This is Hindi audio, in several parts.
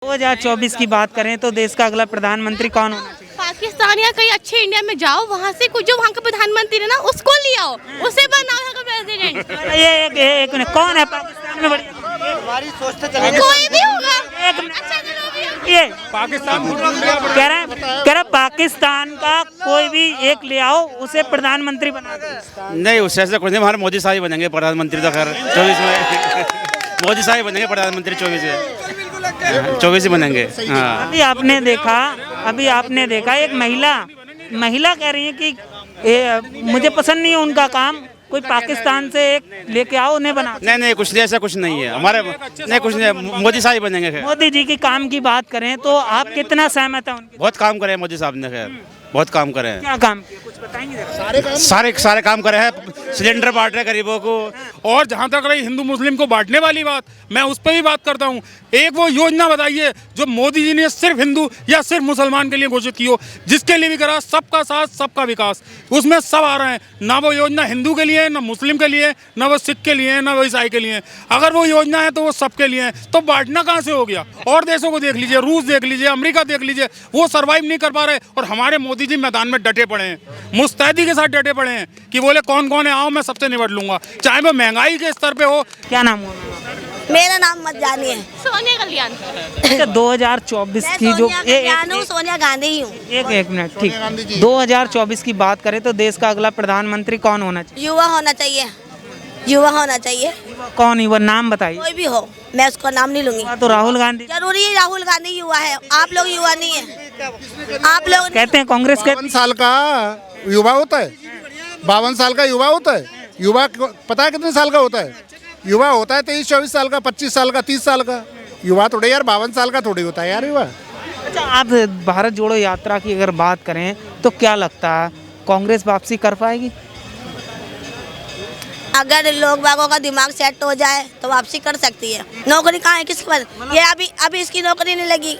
2024 की बात करें तो देश का अगला प्रधानमंत्री कौन होना चाहिए? पाकिस्तान या कहीं अच्छे इंडिया में जाओ, वहाँ से कुछ जो वहाँ का प्रधानमंत्री है ना उसको ले आओ, उसे बनाओ यहाँ का प्रेसिडेंट। ये एक मिनट, कौन है पाकिस्तान में बढ़िया? कोई भी होगा, एक मिनट, अच्छा जो भी हो। ये पाकिस्तान कह रहे पाकिस्तान का कोई भी एक ले आओ, उसे प्रधानमंत्री बना दो। नहीं, उससे ऐसा कुछ नहीं। हमारे मोदी साहब ही बनेंगे प्रधानमंत्री। तो खैर 24 में मोदी साहब बनेंगे प्रधानमंत्री। 24 ही बनेंगे। हाँ, अभी आपने देखा एक महिला कह रही है कि मुझे पसंद नहीं है उनका काम, कोई पाकिस्तान से एक लेके आओ उन्हें बना। नहीं कुछ नहीं, ऐसा कुछ नहीं है हमारे। नहीं कुछ नहीं, मोदी साहब ही बनेंगे। खैर मोदी जी की काम की बात करें तो आप कितना सहमत है उनके? बहुत काम करे हैं मोदी साहब ने। खैर बहुत काम करे हैं। क्या काम किया कुछ बताएंगे जरा? सारे काम करे हैं। सिलेंडर बांट रहे गरीबों को। और जहाँ तक रही हिंदू मुस्लिम को बांटने वाली बात, मैं उस पर भी बात करता हूँ। एक वो योजना बताइए जो मोदी जी ने सिर्फ हिंदू या सिर्फ मुसलमान के लिए घोषित की हो, जिसके लिए भी करा सबका साथ सबका विकास, उसमें सब आ रहे हैं। ना वो योजना हिंदू के लिए है, ना मुस्लिम के लिए, ना वो सिख के लिए है, ना वो ईसाई के लिए है। अगर वो योजना है तो वो सबके लिए है, तो बांटना कहाँ से हो गया? और देशों को देख लीजिए, रूस देख लीजिए, अमेरिका देख लीजिए, वो सर्वाइव नहीं कर पा रहे। और हमारे मोदी जी मैदान में डटे पड़े हैं, मुस्तैदी के साथ डटे पड़े हैं कि बोले कौन कौन है, आओ मैं सबसे निपट लूंगा, चाहे वो महंगाई के स्तर पे हो। क्या नाम हुआ? मेरा नाम मत जानिए। सोनिया कल्याण। अच्छा, 2024 की जो सोनिया गांधी ही हूँ। एक मिनट, ठीक। 2024 की बात करें तो देश का अगला प्रधानमंत्री कौन होना चाहिए? युवा होना चाहिए, युवा होना चाहिए। कौन युवा? नाम बताइए। कोई भी हो, मैं उसका नाम नहीं लूंगी। तो राहुल गांधी। जरूरी है राहुल गांधी युवा है, आप लोग युवा नहीं है। आप लोग कहते हैं कांग्रेस के 52 साल का युवा होता है, 52 साल का युवा होता है। युवा पता है कितने साल का होता है? युवा होता है 23-24 साल का, 25 साल का, 30 साल का। युवा थोड़े यार 52 साल का थोड़ी होता है यार युवा। अच्छा, आप भारत जोड़ो यात्रा की अगर बात करें तो क्या लगता है कांग्रेस वापसी कर पाएगी? अगर लोग बागों का दिमाग सेट हो जाए तो वापसी कर सकती है। नौकरी कहाँ है किसके पास? ये अभी इसकी नौकरी नहीं लगी।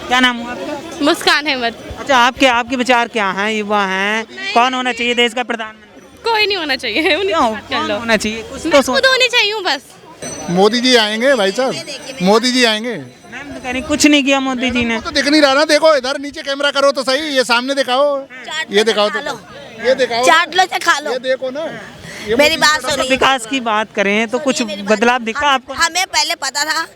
क्या नाम हुआ आपका? मुस्कान अहमद। अच्छा, आपके विचार क्या हैं? युवा हैं, कौन होना चाहिए देश का प्रधानमंत्री? कोई नहीं होना चाहिए। क्यों? कौन होना चाहिए? कुछ मैं तो खुद होनी चाहिए हूँ बस। मोदी जी आएंगे भाई साहब, मोदी जी आएंगे। मैम तो कह रही कुछ नहीं किया मोदी जी ने। तो दिख नहीं रहा ना, देखो इधर नीचे कैमरा करो तो सही, ये सामने दिखाओ, ये दिखाओ तो, ये दिखाओ, चाट लो से खा लो। ये देखो ना। मेरी बात सुनिए। विकास की बात करें तो कुछ बदलाव दिखा आपको? हमें पहले पता था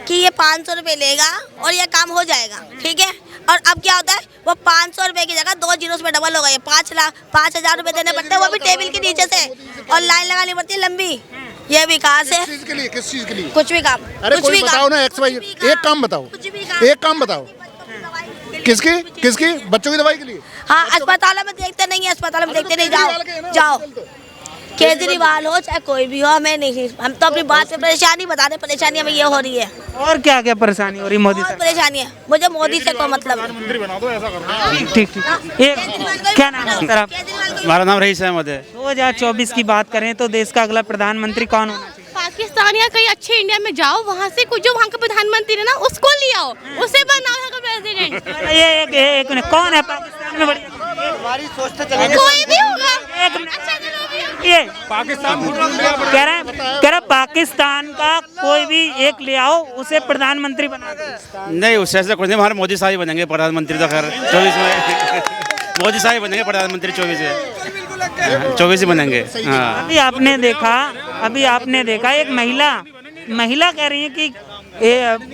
कि ये 500 रुपये लेगा और ये काम हो जाएगा, ठीक है। और अब क्या होता है, वो 500 रुपये की जगह 2 जीरो में डबल हो गए, 5,00,000 रुपये देने पड़ते हैं, वो भी टेबल के नीचे से, और लाइन लगानी पड़ती है लंबी। ये विकास है। किस चीज के लिए? कुछ भी काम। अरे कुछ कोई भी बताओ ना, एक्स वाई एक काम बताओ, एक काम बताओ। किसकी? बच्चों की दवाई के लिए? हाँ, अस्पतालों में देखते नहीं है, अस्पतालों में देखते नहीं। जाओ केजरीवाल हो चाहे कोई भी हो, हमें नहीं, हम तो अपनी बात पे परेशानी बता रहे। परेशानी हमें ये हो रही है। और क्या क्या परेशानी हो रही मोदी बहुत से? परेशानी है, मुझे मोदी से कोई मतलब नहीं। ठीक। क्या नाम है सर आप? हमारा नाम रईस अहमद है। 2024 की बात करें तो देश का अगला प्रधानमंत्री कौन होना चाहिए? पाकिस्तान या कहीं अच्छे इंडिया में जाओ, वहाँ से कुछ जो वहाँ का प्रधानमंत्री है ना उसको ले आओ, उसे बनाओ यहाँ का प्रेसिडेंट। ये एक मिनट, कौन है पाकिस्तान में बढ़िया? कोई भी होगा, अच्छा जो भी हो। ये पाकिस्तान कह रहे पाकिस्तान का कोई भी एक ले आओ, उसे प्रधानमंत्री बना दो। नहीं, उससे ऐसा कुछ नहीं। हमारे मोदी साहब बनेंगे प्रधानमंत्री। तो खैर 24 में मोदी साहब बनेंगे प्रधानमंत्री। 24 ही बनेंगे। हाँ, अभी आपने देखा एक महिला कह रही है कि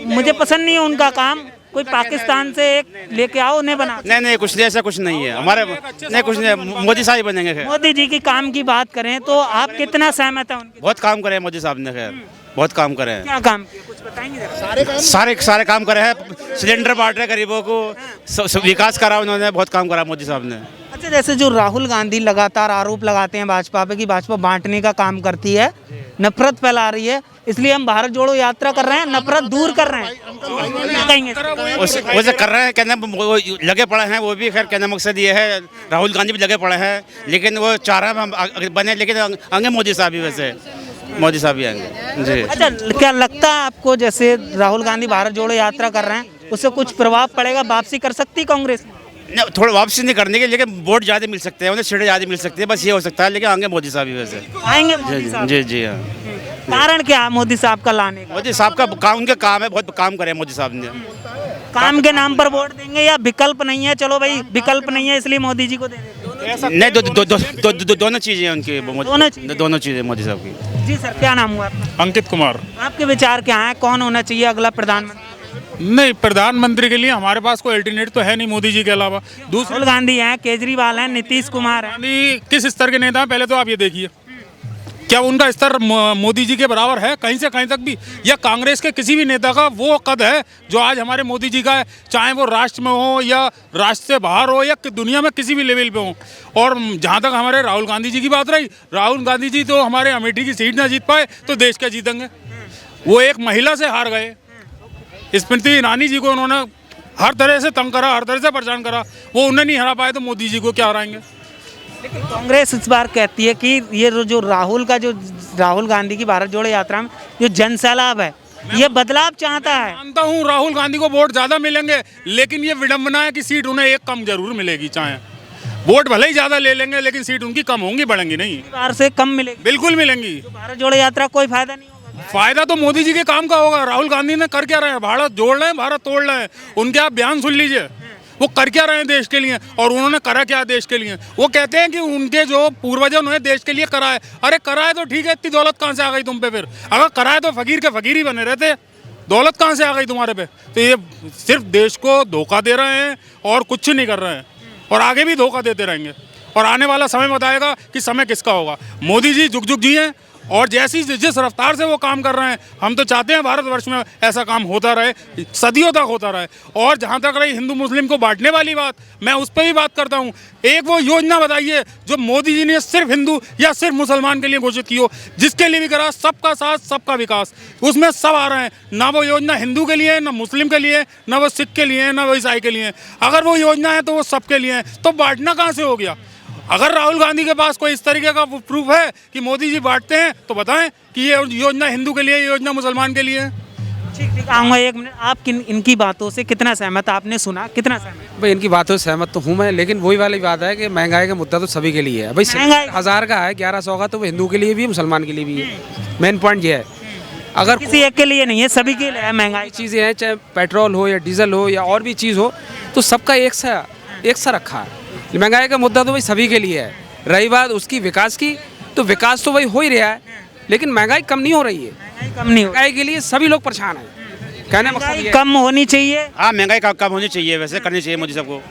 मुझे पसंद नहीं है उनका काम, कोई पाकिस्तान से एक लेके आओ उन्हें बना। नहीं कुछ नहीं, ऐसा कुछ नहीं है हमारे। नहीं कुछ नहीं, मोदी साहब बनेंगे। खैर मोदी जी की काम की बात करें तो आप कितना सहमत है उनके? बहुत काम करे हैं मोदी साहब ने। खैर बहुत काम करे हैं। क्या काम किया कुछ बताएंगे जरा? सारे काम करे हैं। सिलेंडर बांट रहे गरीबों को, विकास करा उन्होंने, बहुत काम करा मोदी साहब ने। अच्छा, जैसे जो राहुल गांधी लगातार आरोप लगाते हैं भाजपा पे कि भाजपा बांटने का काम करती है, नफरत फैला रही है, इसलिए हम भारत जोड़ो यात्रा कर रहे हैं, नफरत दूर कर रहे हैं, कहेंगे वैसे कर रहे हैं। कहना वो लगे पड़े हैं, वो भी खैर कहना मकसद ये है। राहुल गांधी भी लगे पड़े हैं, लेकिन वो चाह रहे हैं हम बने, लेकिन आएंगे मोदी साहब भी। वैसे मोदी साहब भी आएंगे जी। अच्छा, क्या लगता है आपको जैसे राहुल गांधी भारत जोड़ो यात्रा कर रहे हैं, उससे कुछ प्रभाव पड़ेगा? वापसी कर सकती है कांग्रेस? थोड़ा वापसी नहीं करने के, लेकिन वोट ज़्यादा मिल सकते हैं, उन्हें सीटें ज़्यादा मिल सकती है, बस ये हो सकता है। लेकिन आएंगे मोदी साहब भी वैसे आएंगे मोदी साहब? जी हाँ। कारण क्या है मोदी साहब का लाने का? मोदी साहब का काम, उनके काम है, बहुत काम करे मोदी साहब ने। काम के नाम पर वोट देंगे या विकल्प नहीं है, चलो भाई विकल्प नहीं है इसलिए मोदी जी को दे देते? नहीं, दोनों चीज़ें हैं उनकी, दोनों चीज़ें मोदी साहब की। जी सर, क्या नाम हुआ आपका? अंकित कुमार। आपके विचार क्या है, कौन होना चाहिए अगला प्रधानमंत्री? नहीं, प्रधानमंत्री के लिए हमारे पास कोई अल्टरनेट तो है नहीं मोदी जी के अलावा। दूसरे राहुल गांधी हैं, केजरीवाल हैं, नीतीश कुमार हैं। गांधी किस स्तर के नेता हैं पहले तो आप ये देखिए, क्या उनका स्तर मोदी जी के बराबर है कहीं से कहीं तक भी? या कांग्रेस के किसी भी नेता का वो कद है जो आज हमारे मोदी जी का है, चाहे वो राष्ट्र में हो या राष्ट्र से बाहर हो या दुनिया में किसी भी लेवल पे हो। और जहाँ तक हमारे राहुल गांधी जी की बात रही, राहुल गांधी जी तो हमारे अमेठी की सीट ना जीत पाए तो देश क्या जीतेंगे? वो एक महिला से हार गए। स्मृति ईरानी जी को उन्होंने हर तरह से तंग करा, हर तरह से परेशान करा, वो उन्हें नहीं हरा पाए तो मोदी जी को क्या हराएंगे? लेकिन कांग्रेस इस बार कहती है कि ये जो राहुल गांधी की भारत जोड़ो यात्रा में जो जन सैलाब है, ये बदलाव चाहता है। मानता हूँ राहुल गांधी को वोट ज्यादा मिलेंगे, लेकिन ये विडंबना है कि सीट उन्हें एक कम जरूर मिलेगी। चाहे वोट भले ही ज्यादा ले लेंगे लेकिन सीट उनकी कम होंगी, बढ़ेंगी नहीं। बार से कम मिलेगी, बिल्कुल मिलेंगी। भारत जोड़ो यात्रा कोई फायदा नहीं होगा। फायदा तो मोदी जी के काम का होगा। राहुल गांधी ने कर क्या रहे हैं? भारत जोड़ रहे हैं, भारत तोड़ रहे हैं। उनके आप बयान सुन लीजिए, वो कर क्या रहे हैं देश के लिए, और उन्होंने करा क्या देश के लिए। वो कहते हैं कि उनके जो पूर्वजों ने देश के लिए करा है। अरे करा है तो ठीक है, इतनी दौलत कहाँ से आ गई तुम पे? फिर अगर करा है तो फकीर के फकीर ही बने रहते, दौलत कहाँ से आ गई तुम्हारे पे? तो ये सिर्फ देश को धोखा दे रहे हैं और कुछ नहीं कर रहे हैं, और आगे भी धोखा देते रहेंगे। और आने वाला समय बताएगा कि समय किसका होगा। मोदी जी जुग जुग जी हैं, और जैसी जिस रफ्तार से वो काम कर रहे हैं, हम तो चाहते हैं भारतवर्ष में ऐसा काम होता रहे, सदियों तक होता रहे। और जहाँ तक रही हिंदू मुस्लिम को बांटने वाली बात, मैं उस पर भी बात करता हूँ। एक वो योजना बताइए जो मोदी जी ने सिर्फ हिंदू या सिर्फ मुसलमान के लिए घोषित की हो, जिसके लिए भी करा सबका साथ सबका विकास, उसमें सब आ रहे हैं। ना वो योजना हिंदू के लिए, ना मुस्लिम के लिए, ना वो सिख के लिए, ना वो ईसाई के लिए। अगर वो योजना है तो वो सबके लिए है, तो बांटना कहाँ से हो गया? अगर राहुल गांधी के पास कोई इस तरीके का प्रूफ है कि मोदी जी बांटते हैं तो बताएं कि ये योजना हिंदू के लिए, ये योजना मुसलमान के लिए है। ठीक आऊँगा, एक मिनट। आप इनकी बातों से कितना सहमत, आपने सुना कितना सहमत? भाई इनकी बातों से सहमत तो हूँ मैं, लेकिन वही वाली बात है कि महंगाई का मुद्दा तो सभी के लिए है। भाई 1000 का है, 1100 का, तो वो हिंदू के लिए भी है, मुसलमान के लिए भी है। मेन पॉइंट ये है, अगर किसी एक के लिए नहीं है, सभी के लिए है। महंगाई चीज़ें हैं, चाहे पेट्रोल हो या डीजल हो या और भी चीज़ हो, तो सबका एक सा रखा है। महंगाई का मुद्दा तो भाई सभी के लिए है। रही बात उसकी विकास की, तो विकास तो भाई हो ही रहा है, लेकिन महंगाई कम नहीं हो रही है। कम नहीं हो, महंगाई के लिए सभी लोग परेशान हैं। कहने का मकसद ये है। कम होनी चाहिए। हाँ, महंगाई कम होनी चाहिए, वैसे करनी चाहिए मोदी साहब को।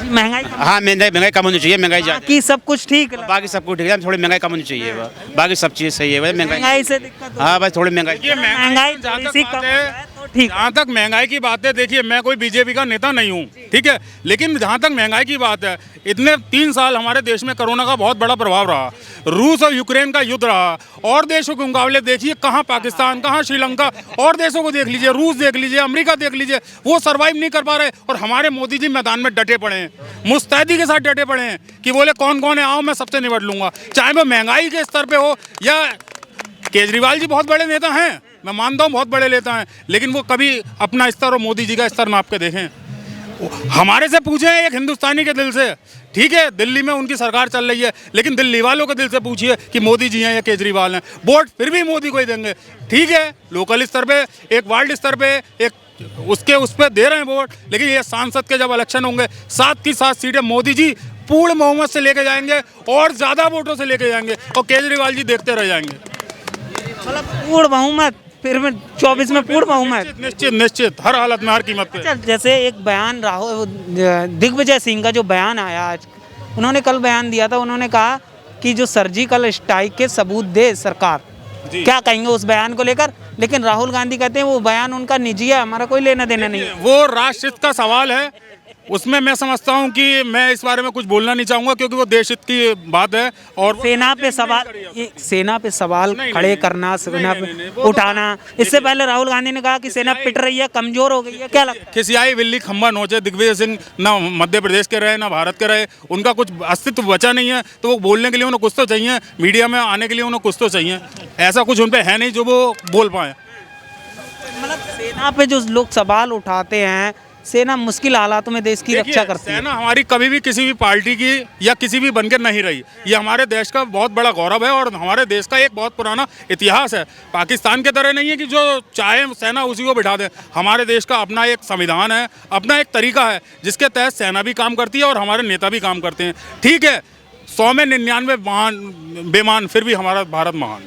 महंगाई हाँ, महंगाई कम होनी चाहिए। महंगाई बाकी सब कुछ ठीक है, बाकी सब कुछ ठीक है, थोड़ी महंगाई कम होनी चाहिए, बाकी सब चीज़ सही है। महंगाई से दिक्कत हो। हाँ, बस थोड़ी महंगाई। महंगाई थोड़ी सी कम हो जाए तो ठीक। जहाँ तक महंगाई की बात है, देखिए मैं कोई बीजेपी का नेता नहीं हूँ, ठीक है, लेकिन जहाँ तक महंगाई की बात है, इतने 3 साल हमारे देश में कोरोना का बहुत बड़ा प्रभाव रहा, रूस और यूक्रेन का युद्ध रहा, और देशों के मुकाबले देखिए कहाँ पाकिस्तान, कहाँ श्रीलंका, और देशों को देख लीजिए, रूस देख लीजिए, अमेरिका देख लीजिए, वो सर्वाइव नहीं कर पा रहे। और हमारे मोदी जी मैदान में डटे पड़े हैं, मुस्तैदी के साथ डटे पड़े हैं कि बोले कौन कौन है, आओ मैं सबसे निपट लूंगा, चाहे वो महंगाई के स्तर पे हो। या केजरीवाल जी बहुत बड़े नेता हैं, मैं मानता हूँ बहुत बड़े नेता हैं, लेकिन वो कभी अपना स्तर और मोदी जी का स्तर नाप के देखें। हमारे से पूछें एक हिंदुस्तानी के दिल से, ठीक है, दिल्ली में उनकी सरकार चल रही है, लेकिन दिल्ली वालों के दिल से पूछिए कि मोदी जी हैं या केजरीवाल हैं, वोट फिर भी मोदी को ही देंगे। ठीक है, लोकल स्तर पे, एक वार्ड स्तर पे, एक उस पर दे रहे हैं वोट, लेकिन ये सांसद के जब इलेक्शन होंगे 7 की 7 सीटें मोदी जी पूर्ण बहुमत से लेके जाएंगे और ज़्यादा वोटों से लेके जाएंगे, और केजरीवाल जी देखते रह जाएंगे। मतलब पूर्ण बहुमत, फिर में 24 में पूर्ण बहुमत, निश्चित हर हालत में, हर कीमत पे। अच्छा, जैसे एक बयान दिग्विजय सिंह का जो बयान आया आज, उन्होंने कल बयान दिया था, उन्होंने कहा कि जो सर्जिकल स्ट्राइक के सबूत दे सरकार, क्या कहेंगे उस बयान को लेकर? लेकिन राहुल गांधी कहते हैं वो बयान उनका निजी है, हमारा कोई लेना देना नहीं है। वो राष्ट्रहित का सवाल है, उसमें मैं समझता हूं कि मैं इस बारे में कुछ बोलना नहीं चाहूंगा, क्योंकि वो देश हित की बात है। और सेना पे सवाल खड़े करना, सेना पे उठाना, इससे पहले राहुल गांधी ने कहा कि सेना पिट रही है, कमजोर हो गई है, क्या लगता है? खिसियाई बिल्ली खंबा नोचे। दिग्विजय सिंह ना मध्य प्रदेश के रहे, ना भारत के रहे, उनका कुछ अस्तित्व बचा नहीं है, तो वो बोलने के लिए उन्हें कुछ तो चाहिए, मीडिया में आने के लिए उन्हें कुछ तो चाहिए। ऐसा कुछ उन पर है नहीं जो वो बोल पाए। मतलब सेना पे जो लोग सवाल उठाते हैं सेना मुश्किल हालातों में देश की देखिए, रक्षा करती है। सेना हमारी कभी भी किसी भी पार्टी की या किसी भी बनकर नहीं रही। ये हमारे देश का बहुत बड़ा गौरव है और हमारे देश का एक बहुत पुराना इतिहास है। पाकिस्तान के तरह नहीं है कि जो चाहे सेना उसी को बिठा दे। हमारे देश का अपना एक संविधान है, अपना एक तरीका है जिसके तहत सेना भी काम करती है और हमारे नेता भी काम करते हैं। ठीक है, 100 में 99 महान बेमान, फिर भी हमारा भारत महान।